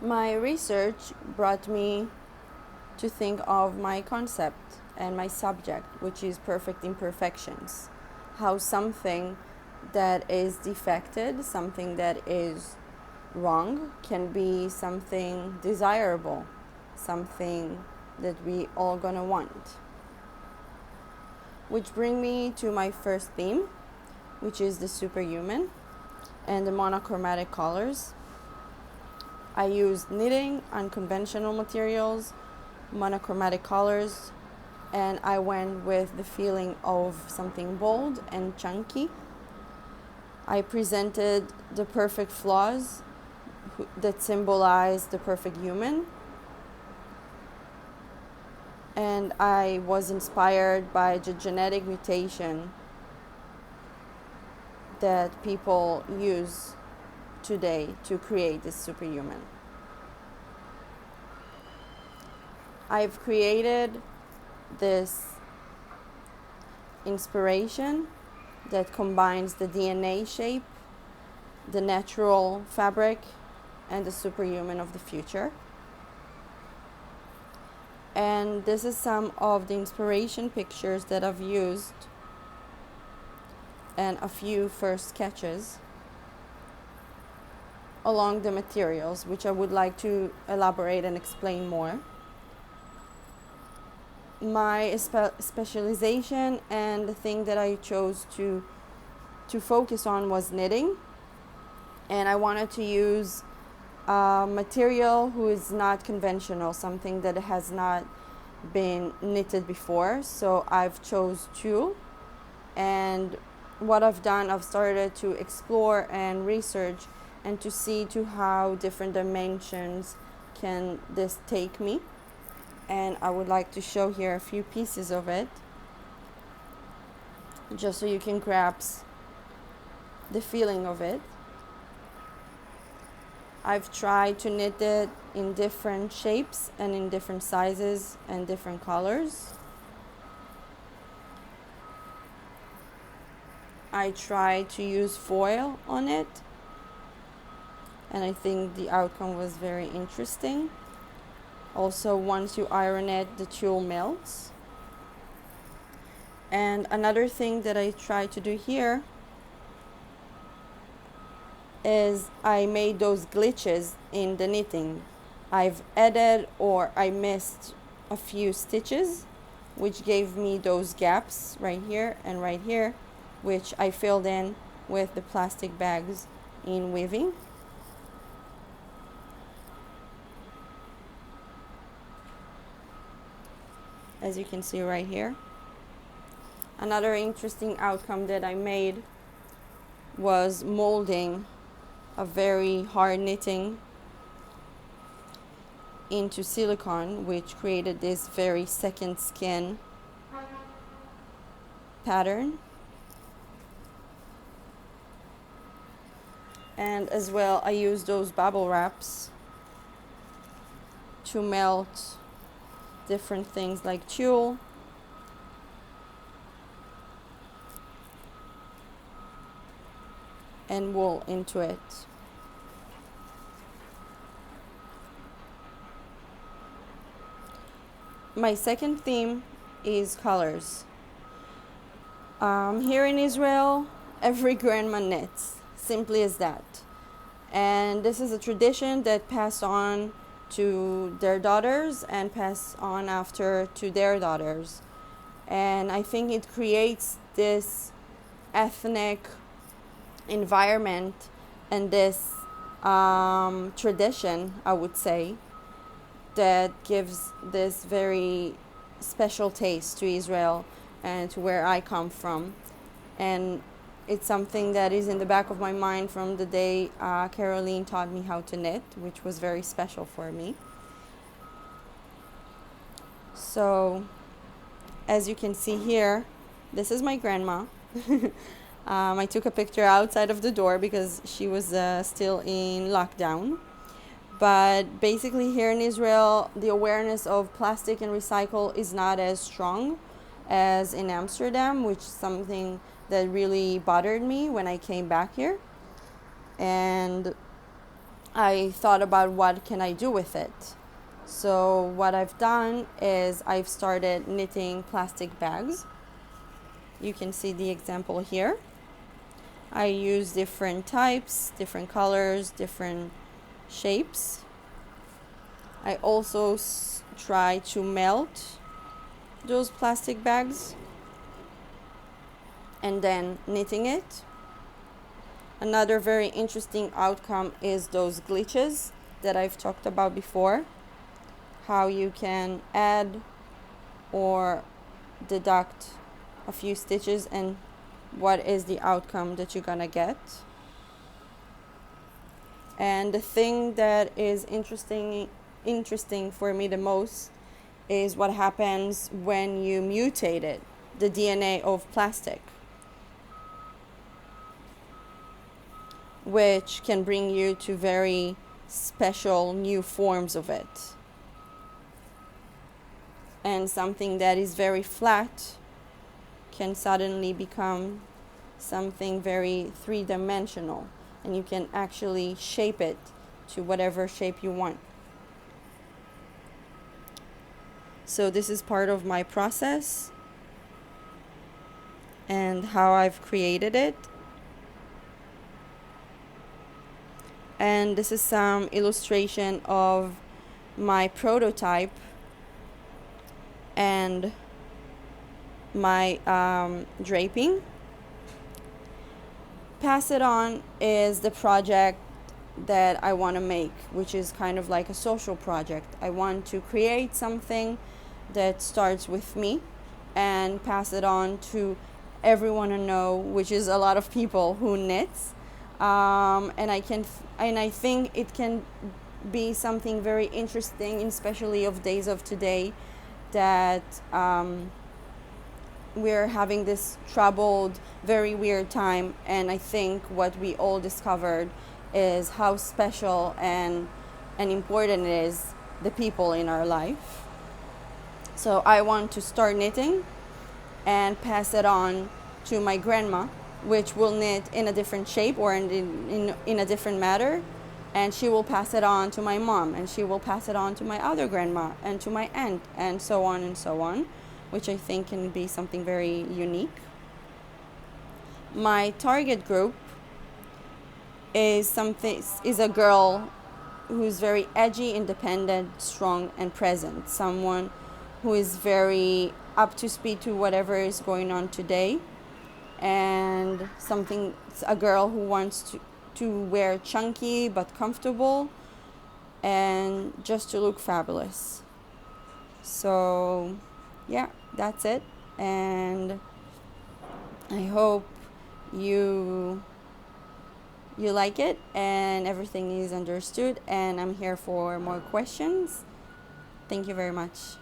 My research brought me to think of my concept and my subject, which is perfect imperfections. How something that is defected, something that is wrong, can be something desirable, something that we all gonna want. Which bring me to my first theme, which is the superhuman and the monochromatic colors. I used knitting, unconventional materials, monochromatic colors, and I went with the feeling of something bold and chunky. I presented the perfect flaws that symbolize the perfect human, and I was inspired by the genetic mutation that people use today to create this superhuman. I've created this inspiration that combines the DNA shape, the natural fabric, and the superhuman of the future. And this is some of the inspiration pictures that I've used and a few first sketches along the materials, which I would like to elaborate and explain more. My specialization and the thing that I chose to focus on was knitting, and I wanted to use a material who is not conventional, something that has not been knitted before. So I've chose tulle, and what I've done, I've started to explore and research and to see to how different dimensions can this take me. And I would like to show here a few pieces of it, just so you can grasp the feeling of it. I've tried to knit it in different shapes and in different sizes and different colors. I tried to use foil on it, and I think the outcome was very interesting. Also, once you iron it, the tulle melts. And another thing that I try to do here is I made those glitches in the knitting. I've added or I missed a few stitches, which gave me those gaps right here and right here, which I filled in with the plastic bags in weaving. As you can see right here. Another interesting outcome that I made was molding a very hard knitting into silicone, which created this very second skin pattern. And as well, I used those bubble wraps to melt different things like tulle, and wool into it. My second theme is colors. Here in Israel, every grandma knits, simply as that. And this is a tradition that passed on to their daughters and pass on after to their daughters. And I think it creates this ethnic environment and this tradition, I would say, that gives this very special taste to Israel and to where I come from. And it's something that is in the back of my mind from the day Caroline taught me how to knit, which was very special for me. So, as you can see here, this is my grandma. I took a picture outside of the door because she was still in lockdown. But basically here in Israel, the awareness of plastic and recycle is not as strong as in Amsterdam, which is something that really bothered me when I came back here. And I thought about what can I do with it. So what I've done is I've started knitting plastic bags. You can see the example here. I use different types, different colors, different shapes. I also try to melt those plastic bags and then knitting it. Another very interesting outcome is those glitches that I've talked about before. How you can add or deduct a few stitches and what is the outcome that you're gonna get. And the thing that is interesting for me the most is what happens when you mutate it, the DNA of plastic, which can bring you to very special new forms of it. And something that is very flat can suddenly become something very three-dimensional, and you can actually shape it to whatever shape you want. So this is part of my process and how I've created it. And this is some illustration of my prototype and my draping. Pass It On is the project that I want to make, which is kind of like a social project. I want to create something that starts with me and pass it on to everyone I know, which is a lot of people who knits. And I think it can be something very interesting, especially of days of today, that we're having this troubled, very weird time. And I think what we all discovered is how special and important it is, the people in our life. So I want to start knitting and pass it on to my grandma, which will knit in a different shape or in a different matter, and she will pass it on to my mom, and she will pass it on to my other grandma and to my aunt, and so on, which I think can be something very unique. My target group is a girl who's very edgy, independent, strong, and present. Someone who is very up to speed to whatever is going on today, and a girl who wants to wear chunky but comfortable and just to look fabulous. So yeah, that's it, and I hope you like it and everything is understood, and I'm here for more questions. Thank you very much.